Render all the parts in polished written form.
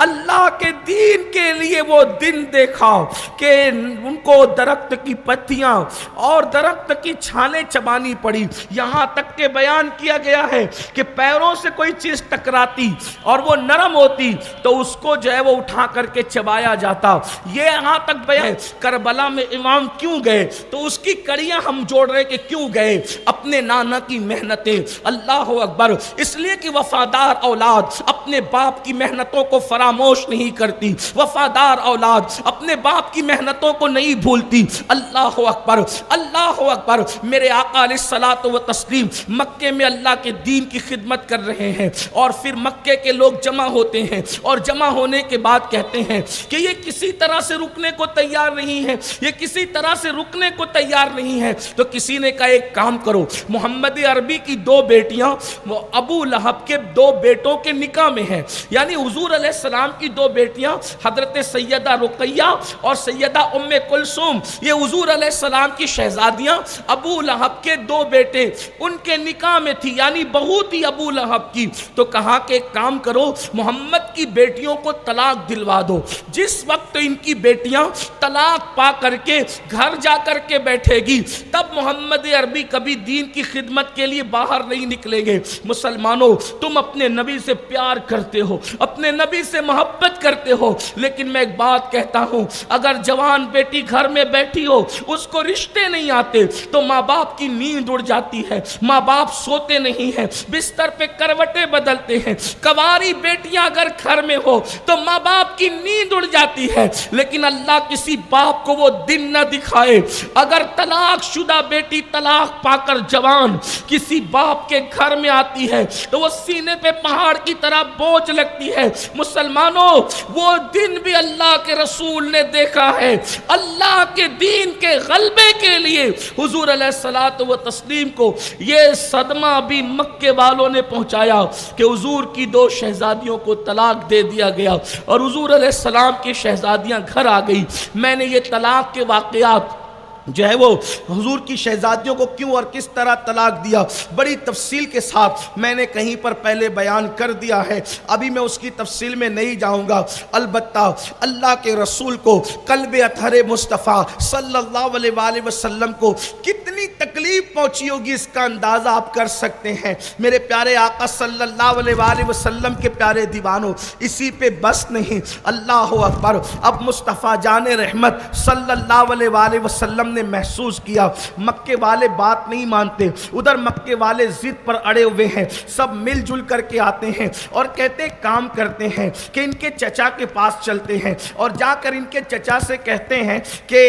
اللہ کے دین کے لیے وہ دن دیکھا کہ ان کو درخت کی پتیاں اور درخت کی چھالیں چبانی پڑی، یہاں تک کہ بیان کیا گیا ہے کہ پیروں سے کوئی چیز ٹکراتی اور وہ نرم ہوتی تو اس کو جو ہے وہ اٹھا کر کے چبایا جاتا۔ یہ یہاں تک بیان کربلا میں امام کیوں گئے تو اس کی کڑیاں ہم جوڑ رہے کہ کیوں گئے، اپنے نانا کی محنتیں، اللہ اکبر، اس لیے کہ وفادار اولاد اپنے باپ کی محنتوں کو فراموش نہیں کرتی، وفادار اولاد اپنے باپ کی محنتوں کو نہیں بھولتی۔ اللہ اکبر، اللہ اکبر۔ میرے آقا علیہ الصلوۃ والتسلیم مکے میں اللہ کے دین کی خدمت کر رہے ہیں اور پھر مکے کے لوگ جمع ہوتے ہیں اور جمع ہونے کے بعد کہتے ہیں کہ یہ کسی طرح سے رکنے کو تیار نہیں ہے، یہ کسی طرح سے رکنے کو تیار نہیں ہے۔ تو کسی نے کہا ایک کام کرو، محمد عربی کی 2 بیٹیاں وہ ابو لہب کے 2 بیٹوں کے نکاح میں ہیں، یعنی حضور علیہ السلام کی 2 بیٹیاں حضرت سیدہ رقیہ اور سیدہ ام کلثوم، یہ حضور علیہ السلام کی شہزادیاں، ابو لہب کے 2 بیٹے ان کے نکاح میں تھی، یعنی بہو تھی ابو لہب کی۔ تو کہا کہ ایک کام کرو، محمد کی بیٹیوں کو طلاق دلوا دو، جس وقت ان کی بیٹیاں طلاق پا کر کے گھر جا کر کے بیٹھے گی تب محمد عربی کبھی دین کی خدمت کے لیے باہر نہیں نکلیں گے۔ مسلمانوں، تم اپنے نبی سے پیار کرتے ہو، اپنے نبی سے محبت کرتے ہو، لیکن میں ایک بات کہتا ہوں، اگر جوان بیٹی گھر میں بیٹھی ہو، اس کو رشتے نہیں آتے تو ماں باپ کی نیند اڑ جاتی ہے، ماں باپ سوتے نہیں ہیں، بستر پہ کروٹیں بدلتے ہیں۔ کواری بیٹیاں اگر گھر میں ہو تو ماں باپ کی نیند اڑ جاتی ہے، لیکن اللہ کسی باپ کو وہ دن نہ دکھائے اگر طلاق شدہ بیٹی طلاق پا کر جوان کسی باپ کے گھر میں آتی ہے تو وہ سینے پہ پہاڑ کی طرح بوجھ لگتی ہے۔ مسلمانوں، وہ دن بھی اللہ کے رسول نے دیکھا ہے۔ اللہ کے دین کے غلبے کے لیے حضور علیہ الصلوۃ والتسلیم کو یہ صدمہ بھی مکے والوں نے پہنچایا کہ حضور کی 2 شہزادیوں کو طلاق دے دیا گیا اور حضور علیہ السلام کی شہزادیاں گھر آ گئی۔ میں نے یہ طلاق کے واقعات جو ہے وہ حضور کی شہزادیوں کو کیوں اور کس طرح طلاق دیا بڑی تفصیل کے ساتھ میں نے کہیں پر پہلے بیان کر دیا ہے، ابھی میں اس کی تفصیل میں نہیں جاؤں گا۔ البتہ اللہ کے رسول کو قلب اطہر مصطفیٰ صلی اللہ علیہ وآلہ وسلم کو کتنی تکلیف پہنچی ہوگی اس کا اندازہ آپ کر سکتے ہیں۔ میرے پیارے آقا صلی اللہ علیہ وآلہ وسلم کے پیارے دیوانوں، اسی پہ بس نہیں، اللہ اکبر، اب مصطفیٰ جان رحمت صلی اللہ علیہ وآلہ وسلم نے محسوس کیا مکے والے بات نہیں مانتے، ادھر مکے والے ضد پر اڑے ہوئے ہیں، سب مل جل کر کے آتے ہیں اور کہتے کام کرتے ہیں کہ ان کے چچا کے پاس چلتے ہیں اور جا کر ان کے چچا سے کہتے ہیں کہ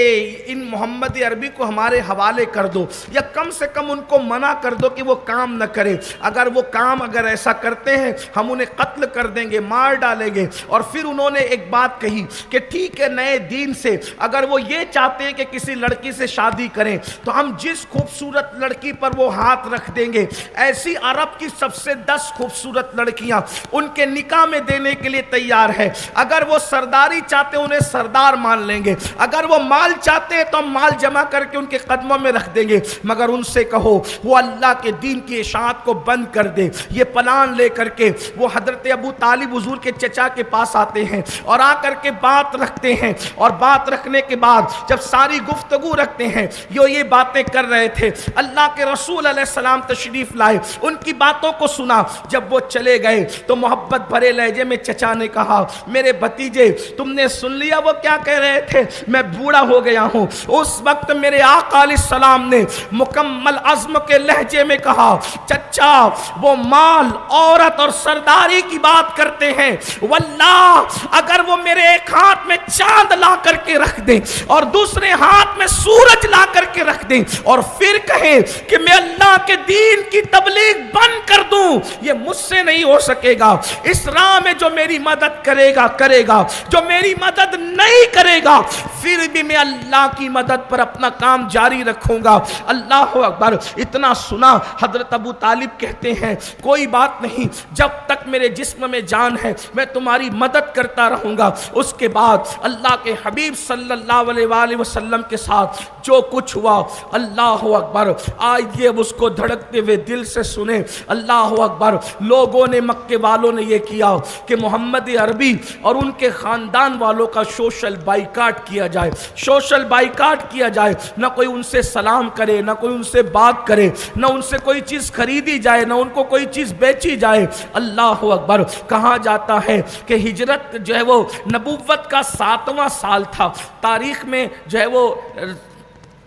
ان محمد عربی کو ہمارے حوالے کر دو، یا کم سے کم ان کو منع کر دو کہ وہ کام نہ کرے، اگر وہ کام اگر ایسا کرتے ہیں ہم انہیں قتل کر دیں گے، مار ڈالیں گے۔ اور پھر انہوں نے ایک بات کہی کہ ٹھیک ہے، نئے دین سے اگر وہ یہ چاہتے ہیں کہ کسی لڑکی سے شادی کریں تو ہم جس خوبصورت لڑکی پر وہ ہاتھ رکھ دیں گے، ایسی عرب کی سب سے 10 خوبصورت لڑکیاں ان کے نکاح میں دینے کے لیے تیار ہے۔ اگر وہ سرداری چاہتے ہیں انہیں سردار مان لیں گے، اگر وہ مال چاہتے ہیں تو ہم مال جمع کر کے ان کے قدموں میں رکھ دیں گے، مگر ان سے کہو وہ اللہ کے دین کی اشاعت کو بند کر دے۔ یہ پلان لے کر کے وہ حضرت ابو طالب حضور کے چچا کے پاس آتے ہیں اور آ کر کے بات رکھتے ہیں، اور بات رکھنے کے بعد جب ساری گفتگو رکھتے ہیں یہ باتیں کر رہے تھے، اللہ کے رسول علیہ السلام تشریف لائے، ان کی باتوں کو سنا۔ جب وہ چلے گئے تو محبت بھرے لہجے میں چچا نے کہا، میرے بھتیجے تم نے سن لیا وہ کیا کہہ رہے تھے؟ میں بوڑھا ہو گیا ہوں۔ اس وقت میرے آقا علیہ السلام نے مکمل عزم کے لہجے میں کہا، چچا وہ مال، عورت اور سرداری کی بات کرتے ہیں، واللہ اگر وہ میرے ایک ہاتھ میں چاند لا کر کے رکھ دیں اور دوسرے ہاتھ میں سورج لا کر کے رکھ دیں اور پھر کہیں کہ میں اللہ کے دین کی تبلیغ بند کر دوں، یہ مجھ سے نہیں ہو سکے گا۔ اس راہ میں جو میری مدد کرے گا کرے گا، جو میری مدد نہیں کرے گا پھر بھی میں اللہ کی مدد پر اپنا کام جاری رکھوں گا۔ اللہ اکبر۔ اتنا سنا حضرت ابو طالب کہتے ہیں کوئی بات نہیں، جب تک میرے جسم میں جان ہے میں تمہاری مدد کرتا رہوں گا۔ اس کے بعد اللہ کے حبیب صلی اللہ علیہ وآلہ وسلم کے ساتھ जो कुछ हुआ, अल्लाह अकबर, आइए अब उसको धड़कते हुए दिल से सुने। अल्लाह अकबर, लोगों ने, मक्के वालों ने ये किया कि मोहम्मद अरबी और उनके ख़ानदान वालों का सोशल बाइकाट किया जाए, सोशल बाइकाट किया जाए, ना कोई उनसे सलाम करे, ना कोई उनसे बात करे, ना उनसे कोई चीज़ खरीदी जाए, ना उनको कोई चीज़ बेची जाए। अल्लाह अकबर, कहा जाता है कि हिजरत जो है वो नबुव्वत का 7वां साल था। तारीख में जो है वो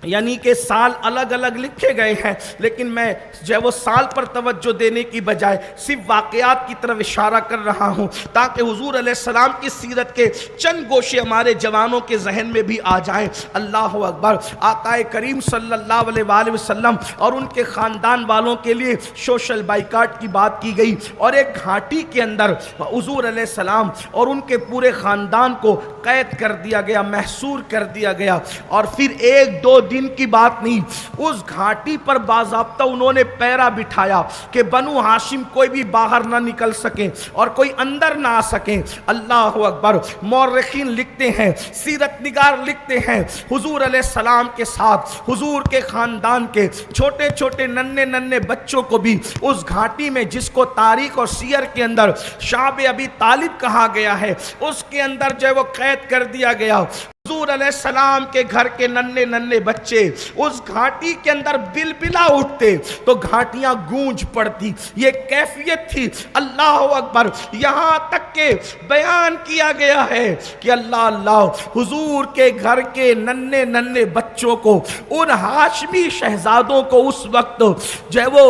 यानी कि साल अलग अलग लिखे गए हैं, लेकिन मैं जो है वो साल पर तवज्जो देने की बजाय सिर्फ वाक़यात की तरफ इशारा कर रहा हूँ, ताकि हुजूर अलैहिस्सलाम की सीरत के चंद गोशे हमारे जवानों के जहन में भी आ जाएं। अल्लाह अकबर, आकाए करीम सल्लल्लाहु अलैहि वसल्लम और उनके ख़ानदान वालों के लिए सोशल बाइकाट की बात की गई, और एक घाटी के अंदर हुजूर अलैहिस्सलाम और उनके पूरे ख़ानदान को कैद कर दिया गया, महसूर कर दिया गया। और फिर 1-2 दिन की बात नहीं, उस घाटी पर बाज़ाब्ता उन्होंने पैरा बिठाया कि बनु हाशिम कोई भी बाहर ना निकल सके और कोई अंदर ना आ सके। अल्लाह अकबर, मौरखीन लिखते हैं, सीरत निगार लिखते हैं, हुजूर अलैहिस्सलाम के साथ हुजूर के खानदान के छोटे छोटे नन्हे नन्हे बच्चों को भी उस घाटी में, जिसको तारीख और सीयर के अंदर शाब अबी तालिब कहा गया है, उसके अंदर जो है वो कैद कर दिया गया। हुजूर अलैहिस्सलाम के घर के नन्हे नन्हे बच्चे उस घाटी के अंदर बिलबिला उठते तो घाटियां गूंज पड़ती। ये कैफियत थी। अल्लाह अकबर, यहां तक के बयान किया गया है कि अल्लाह अल्लाह, हुजूर के घर के नन्हे नन्हे बच्चों को, उन हाशमी शहजादों को उस वक्त जो है वो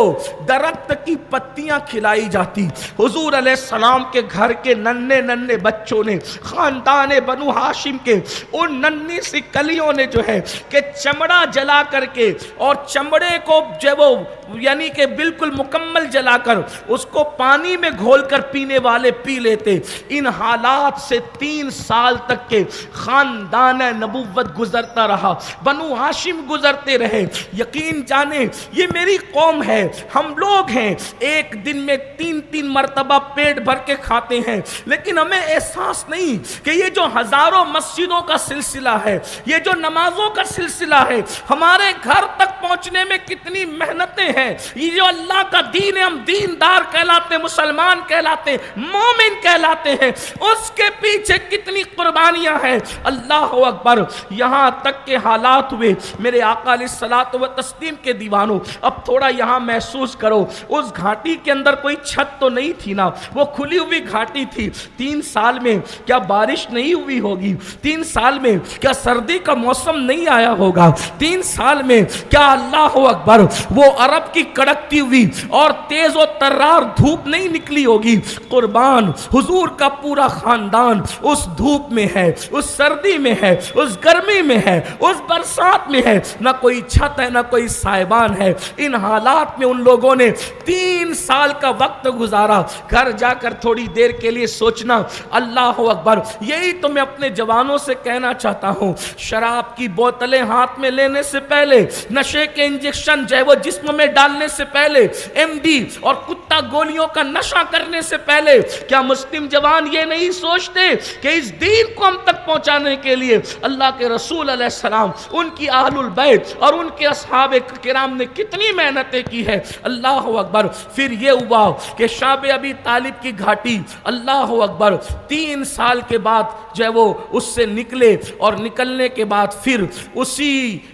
दरख्त की पत्तियां खिलाई जाती। हुजूर अलैहिस्सलाम के घर के नन्हे नन्हे बच्चों ने, खानदान बनु हाशिम के उन नन्ही सी कलियों ने जो है कि चमड़ा जला करके, और चमड़े को जो वो यानी कि बिल्कुल मुकम्मल जलाकर उसको पानी में घोलकर पीने वाले पी लेते। इन हालात से 3 साल तक के खानदान नबुव्वत गुजरता रहा, बनु हाशिम गुजरते रहे। यकीन जाने, ये मेरी कौम है, हम लोग हैं, एक दिन में 3-3 मरतबा पेट भर के खाते हैं, लेकिन हमें एहसास नहीं कि ये जो हजारों मस्जिदों का सिलसिला है, ये जो नमाजों का सिलसिला है, हमारे घर तक पहुंचने में कितनी मेहनतें हैं। ये जो अल्लाह का दीन है, हम दीनदार कहलाते, मुसलमान कहलाते, मोमिन कहलाते हैं, उसके पीछे कितनी कुर्बानियां हैं। अल्लाह अकबर, यहां तक के हालात हुए, मेरे आका अलैहिस्सलातु व तस्लीम के दीवानों, अब थोड़ा यहां महसूस करो, उस घाटी के अंदर कोई छत तो नहीं थी ना, वो खुली हुई घाटी थी। 3 साल में क्या बारिश नहीं हुई होगी? 3 साल में क्या सर्दी का मौसम नहीं आया होगा? 3 साल में क्या अल्लाह अकबर वो अरब की कड़कती हुई और तेज और तर्रार धूप नहीं निकली होगी? कुर्बान, हुजूर का पूरा खानदान उस धूप में है, उस सर्दी में है, उस गर्मी में है, उस बरसात में है, ना कोई छत है, ना कोई साइबान है। इन हालात में उन लोगों ने 3 साल का वक्त गुजारा। घर जाकर थोड़ी देर के लिए सोचना, अल्लाह अकबर, यही तो मैं अपने जवानों से कहना चाहता हूं। शराब की बोतलें हाथ में लेने से पहले, नशे के इंजेक्शन जो है वो जिस्म में डालने से पहले, एमडी और कुत्ता गोलियों का नशा करने से पहले, क्या मुस्लिम जवान ये नहीं सोचते कि इस दीन को हम तक पहुंचाने के लिए अल्लाह के रसूल अलैहिस्सलाम, उनकी अहलुल बैत और उनके असहाबे किराम ने कितनी मेहनतें की है? अल्लाह अकबर, फिर ये हुआ कि शाब अबी तालिब की घाटी, अल्लाह अकबर, 3 साल के बाद जो है वो उससे निकले, और निकलने के बाद फिर उसी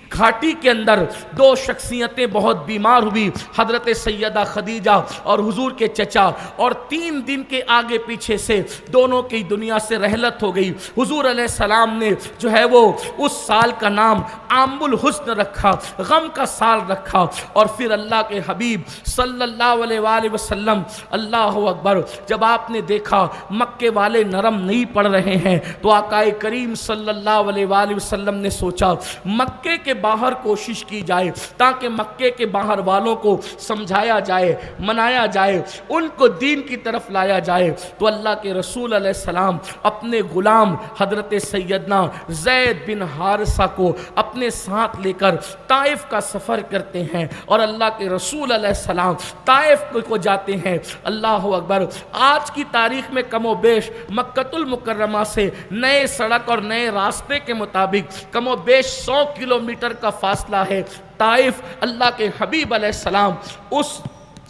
घाटी के अंदर 2 शख्सियतें बहुत बीमार हुई, हजरत सैयदा खदीजा और हुजूर के चचा, और 3 दिन के आगे पीछे से दोनों की दुनिया से रहलत हो गई। हुजूर अलैहिस्सलाम ने जो है वो उस साल का नाम आमुल हुस्न रखा, गम का साल रखा। और फिर अल्लाह के हबीब सल्लल्लाहु अलैहि वसल्लम, अल्लाह अकबर, जब आपने देखा मक्के वाले नरम नहीं पड़ रहे हैं, तो आकाए करीम सल्लल्लाहु अलैहि वसल्लम ने सोचा मक्के के बाहर कोशिश की जाए, ताकि मक्के के बाहर वालों को समझाया जाए, मनाया जाए, उनको दीन की तरफ लाया जाए। तो अल्लाह के रसूल अलैहिस्सलाम अपने गुलाम हजरत सैयदना ज़ैद बिन हारिसा को अपने साथ लेकर ताइफ का सफ़र करते हैं, और अल्लाह के रसूल अलैहिस्सलाम ताइफ को जाते हैं। अल्लाह अकबर, आज की तारीख में कमोबेश मक्कतुल मुकर्रमा से नए सड़क और नए रास्ते के मुताबिक कमोबेश 100 किलोमीटर किलोमीटर का फासला है। ताइफ अल्लाह के हबीब अलैहिस्सलाम उस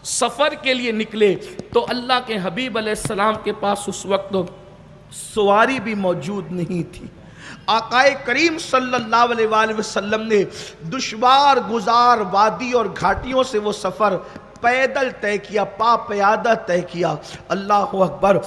सफ़र के लिए निकले तो अल्लाह के हबीब अलैहिस्सलाम के पास उस वक्त सवारी भी मौजूद नहीं थी। आकाए करीम सल्लल्लाहु अलैहि वसल्लम ने दुश्वार गुजार वादी और घाटियों से वो सफ़र पैदल तय किया, पापयादा तय किया। अल्लाह अकबर।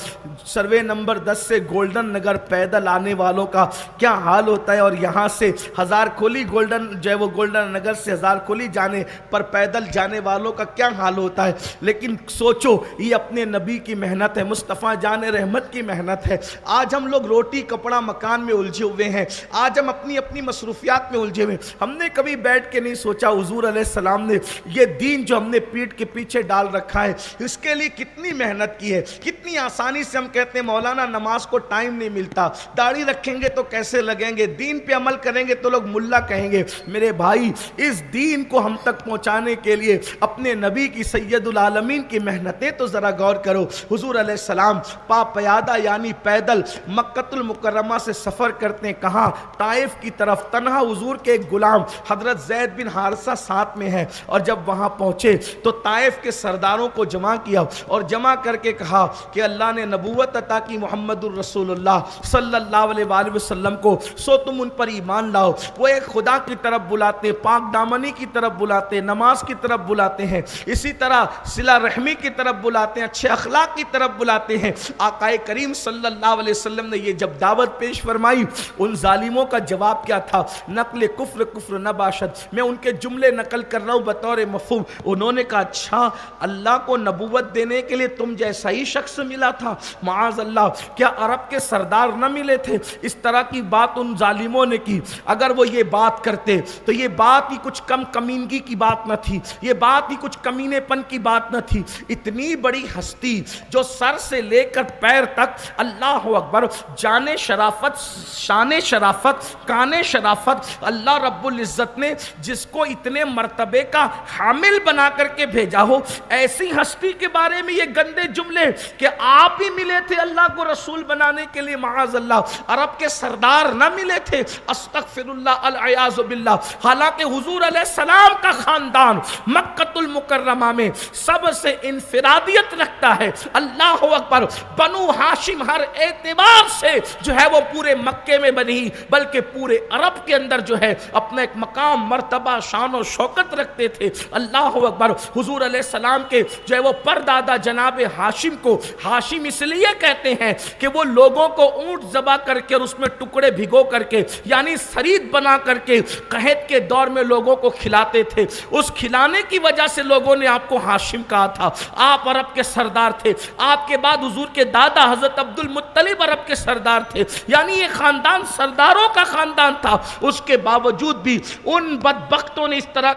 सर्वे नंबर 10 से गोल्डन नगर पैदल आने वालों का क्या हाल होता है, और यहाँ से हज़ार खोली गोल्डन जो है वो गोल्डन नगर से हज़ार खोली जाने पर पैदल जाने वालों का क्या हाल होता है। लेकिन सोचो, ये अपने नबी की मेहनत है, मुस्तफ़ा जान रहमत की मेहनत है। आज हम लोग रोटी कपड़ा मकान में उलझे हुए हैं, आज हम अपनी अपनी मसरूफियात में उलझे हुए। हमने कभी बैठ के नहीं सोचा हुजूर अलैहिस्सलाम ने ये दीन जो हमने पीठ के पीछे डाल रखा है, इसके लिए कितनी मेहनत की है। कितनी आसानी से हम कहते हैं मौलाना नमाज को टाइम नहीं मिलता, दाढ़ी रखेंगे तो कैसे लगेंगे, दीन पे अमल करेंगे तो लोग मुल्ला कहेंगे। मेरे भाई, इस दीन को हम तक पहुंचाने के लिए अपने नबी की सैयदुल आलमीन की मेहनतें तो जरा गौर करो। हुजूर अलैहिस्सलाम पापयादा यानी पैदल मक्कतुल मुकर्रमा से सफर करते हैं, कहां? ताइफ की तरफ। तन्हा हुजूर के एक गुलाम हजरत ज़ैद बिन हारिसा साथ में है, और जब वहां पहुंचे तो ताइफ के सरदारों को जमा किया और जमा करके कहा कि अल्लाह ने नबूवत अता की मुहम्मदुर रसूलुल्लाह सल्लल्लाहु अलैहि वसल्लम को, सो तुम उन पर ईमान लाओ। वो एक खुदा की तरफ बुलाते, पाक दामनी की तरफ बुलाते, नमाज की तरफ बुलाते हैं, इसी तरह सिला रहमी की तरफ बुलाते हैं, अच्छे अखलाक की तरफ बुलाते हैं। आकाए करीम सल्लल्लाहु अलैहि वसल्लम ने ये जब दावत पेश फरमाई, उन जालिमों का जवाब क्या था? नकल कुफ्र कुफ्र न बाशद। मैं उनके जुमले नकल कर रहा हूँ बतौर मफहूम। उन्होंने कहा, अच्छा अल्लाह को नबूवत देने के लिए तुम जैसा ही शख्स मिला था? माज़ अल्लाह, क्या अरब के सरदार न मिले थे? इस तरह की बात उन जालिमों ने की। अगर वो ये बात करते तो ये बात ही कुछ कम कमीनगी की बात न थी, ये बात ही कुछ कमीनेपन की बात न थी। इतनी बड़ी हस्ती जो सर से लेकर पैर तक, अल्लाह अकबर, जाने शराफत, शाने शराफत, काने शराफत, अल्लाह रब्बुल इज़्ज़त ने जिसको इतने मर्तबे का हामिल बना करके भेजा हो, ऐसी हस्ती के बारे में ये गंदे जुमले कि आप ही मिले थे अल्लाह को रसूल बनाने के लिए। माज़ अल्लाह, अरब के सरदार न मिले थे। अस्तगफिरुल्लाह अल अयाज़ु बिल्लाह। हालांकि हुजूर अलैहिस्सलाम का खानदान मक्कतुल मुकर्रमा में सबसे इनफिरादियत रखता है। अल्लाह अकबर। बनु हाशिम हर एतबार से जो है वो पूरे मक्के में बनी, बल्कि पूरे अरब के अंदर जो है अपना एक मकाम, मर्तबा, शान और शौकत रखते थे। अल्लाह अकबर। हुजूर अलैहिस्सलाम के जो है वो परदादा जनाब हाशिम को हाशिम इसलिए कहते हैं कि वो लोगों को ऊंट ज़बा करके और उसमें टुकड़े भिगो करके यानी सरीद बना करके कहत के दौर में लोगों को खिलाते थे। उस खिलाने की वजह से लोगों ने आपको हाशिम कहा था। आप अरब के सरदार थे। आपके बाद हुजूर के दादा हजरत अब्दुल मुत्तलिब अरब के सरदार थे, यानी ये खानदान सरदारों का खानदान था। उसके बावजूद भी उन बदबख्तों ने इस तरह